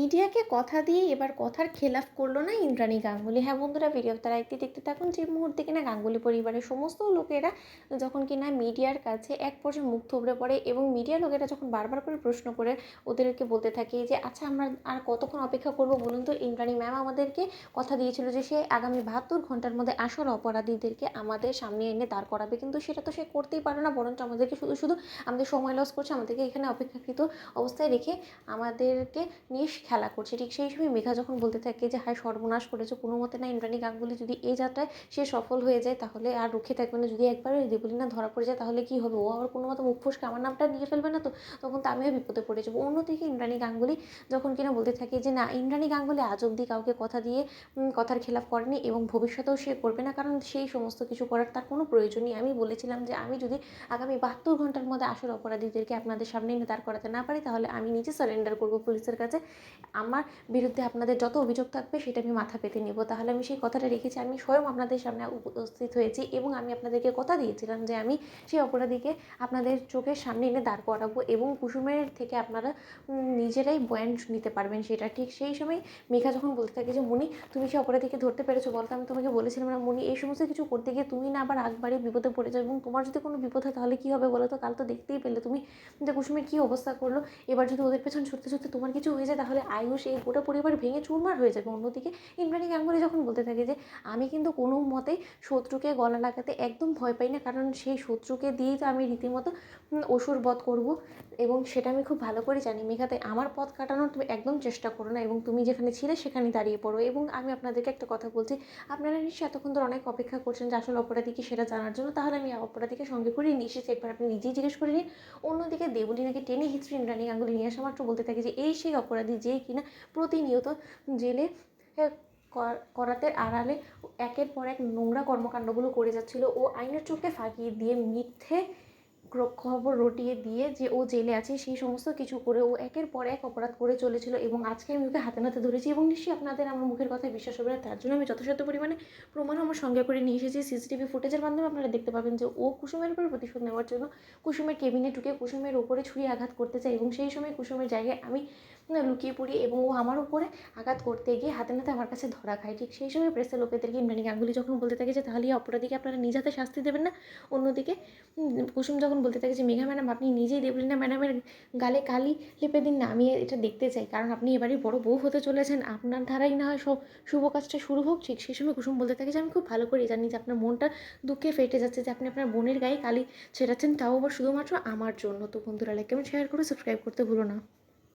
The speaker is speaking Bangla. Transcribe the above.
মিডিয়াকে কথা দিয়ে এবার কথার খেলাফ করলো না ইন্দ্রাণী গাঙ্গুলি। হ্যাঁ বন্ধুরা, ভিডিও তারা একটি দেখতে থাকুন। যে মুহূর্তে কিনা গাঙ্গুলি পরিবারের সমস্ত লোকেরা যখন কিনা মিডিয়ার কাছে এক পর্যায়ে মুখ থুবড়ে পড়ে এবং মিডিয়ার লোকেরা যখন বারবার করে প্রশ্ন করে ওদেরকে বলতে থাকে যে আচ্ছা আমরা আর কতক্ষণ অপেক্ষা করব বলুন তো, ইন্দ্রাণী ম্যাম আমাদেরকে কথা দিয়েছিল যে সে আগামী 72 ঘন্টার মধ্যে আসল অপরাধীদেরকে আমাদের সামনে এনে দাঁড় করাবে, কিন্তু সেটা তো সে করতেই পারে না, বরঞ্চ আমাদেরকে শুধু শুধু আমাদের সময় লস করছে, আমাদেরকে এখানে অপেক্ষাকৃত অবস্থায় রেখে আমাদেরকে নিয়ে খেলা করছে। ঠিক সেই সময় মেঘা যখন বলতে থাকে যে হায় সর্বনাশ করেছে, কোনো মতে না ইন্দ্রাণী গাঙ্গুলি যদি এই যাত্রায় সে সফল হয়ে যায় তাহলে আর রুখে থাকবে না, যদি একবার দেবলীনা ধরা পড়ে যায় তাহলে কি হবে, ও আবার কোনো মতো মুখ ফসকে আমার নামটা নিয়ে ফেলবে না তো, তখন তো আমিও বিপদে পড়ে যাবো। অন্যদিকে ইন্দ্রাণী গাঙ্গুলি যখন কিনা বলতে থাকে যে না, ইন্দ্রাণী গাঙ্গুলি আজ অব্দি কাউকে কথা দিয়ে কথার খেলাপ করেনি এবং ভবিষ্যতেও সে করবে না, কারণ সেই সমস্ত কিছু করার তার কোনো প্রয়োজনই। আমি বলেছিলাম যে আমি যদি আগামী 72 ঘন্টার মধ্যে আসল অপরাধীদেরকে আপনাদের সামনে এনে দাঁড় করাতে না পারি তাহলে আমি নিজে সারেন্ডার করবো পুলিশের কাছে, আমার বিরুদ্ধে আপনাদের যত অভিযোগ থাকবে সেটা আমি মাথা পেতে নেব। তাহলে আমি সেই কথাটা রেখেছি, আমি স্বয়ং আপনাদের সামনে উপস্থিত হয়েছি এবং আমি আপনাদেরকে কথা দিয়েছিলাম যে আমি সেই অপরাধীকে আপনাদের চোখের সামনে এনে দাঁড় করাবো এবং কুসুমের থেকে আপনারা নিজেরাই পয়েন্ট নিতে পারবেন সেটা। ঠিক সেই সময় মেঘা যখন বলতে থাকে যে মনি তুমি সেই অপরাধীকে ধরতে পেরেছো বলতো, আমি তোমাকে বলেছিলাম না মনি এই সমস্ত কিছু করতে গিয়ে তুমি না আবার আগবারে বিপদে পড়ে যাও, এবং তোমার যদি কোনো বিপদ হয় তাহলে কী হবে বলো তো, কাল তো দেখতেই পেলে তুমি যে কুসুমের কী অবস্থা করলো। এবার যদি ওদের পেছন ছুটতে ছুটতে তোমার কিছু হয়ে যায় তাহলে আয়ুষ এই গোটা পরিবার ভেঙে চুরমার হয়ে যাবে। অন্যদিকে ইন্দ্রাণী গাঙ্গুলি যখন বলতে থাকে যে আমি কিন্তু কোনো মতেই শত্রুকে গলা লাগাতে একদম ভয় পাই না, কারণ সেই শত্রুকে দিয়েই তো আমি রীতিমতো অসুর বধ করবো এবং সেটা আমি খুব ভালো করে জানি। মেঘাতে আমার পথ কাটানোর তুমি একদম চেষ্টা করো না এবং তুমি যেখানে ছিলে সেখানে দাঁড়িয়ে পড়ো। এবং আমি আপনাদেরকে একটা কথা বলছি, আপনারা নিশ্চয়ই এতক্ষণ ধরে অনেক অপেক্ষা করছেন যে আসলে অপরাধী কি সেটা জানার জন্য, তাহলে আমি অপরাধীকে সঙ্গে করে নিয়ে এসেছি, একবার আপনি নিজেই জিজ্ঞেস করে নিন। অন্যদিকে দেবলীনাকে টেনে হিচড়ে ইন্দ্রাণী গাঙ্গুলি নিয়ে আসা মাত্র বলতে থাকে যে এই সেই অপরাধী যে কিনা প্রতিনিয়ত জেলে করাতের আড়ালে একের পর এক নোংরা কর্মকাণ্ডগুলো করে যাচ্ছিল, ও আইনের চোখে ফাঁকি দিয়ে মিথ্যে খবর রটিয়ে দিয়ে যে ও জেলে আছে সেই সমস্ত কিছু করে ও একের পর এক অপরাধ করে চলেছিল এবং আজকে আমি ওকে হাতে নাতে ধরেছি এবং নিশ্চয়ই আপনাদের আমার মুখের কথায় বিশ্বাস হবে না, তার জন্য আমি যথাসাধ্য পরিমাণে প্রমাণ আমার সঙ্গে করে নিয়ে এসেছি। সিসিটিভি ফুটেজের মাধ্যমে আপনারা দেখতে পাবেন যে ও কুসুমের উপর প্রতিশোধ নেওয়ার জন্য কুসুমের কেবিনে ঢুকে কুসুমের উপরে ছুরি আঘাত করতে চায় এবং সেই সময় কুসুমের জায়গায় আমি লুকিয়ে পড়ি এবং ও আমার উপরে আঘাত করতে গিয়ে হাতে নাতে আমার কাছে ধরা খায়। ঠিক সেই সময় প্রেসের লোকেদেরকে ইন্দ্রাণী গাঙ্গুলি যখন বলতে থাকে যে তাহলে এই অপরাধীকে আপনারা নিজ হাতে শাস্তি দেবেন না। অন্যদিকে কুসুম যখন বলতে থাকে যে মেঘা ম্যাডাম আপনি নিজেই দেবলীনা ম্যাডামের গালে কালি লেপে দিন না, আমি এটা দেখতে চাই, কারণ আপনি এবারই বড় বউ হতে চলেছেন, আপনার ধারাই না হয় সব শুভ কাজটা শুরু হোক। ঠিক সেই সময় কুসুম বলতে থাকে যে আমি খুব ভালো করে জানি যে আপনার মনটা দুঃখে ফেটে যাচ্ছে যে আপনি আপনার বোনের গায়ে কালি ছেড়াচ্ছেন, তাও আবার শুধুমাত্র আমার জন্য। তো বন্ধুরা লাইক কমেন্ট শেয়ার করে সাবস্ক্রাইব করতে ভুলো না।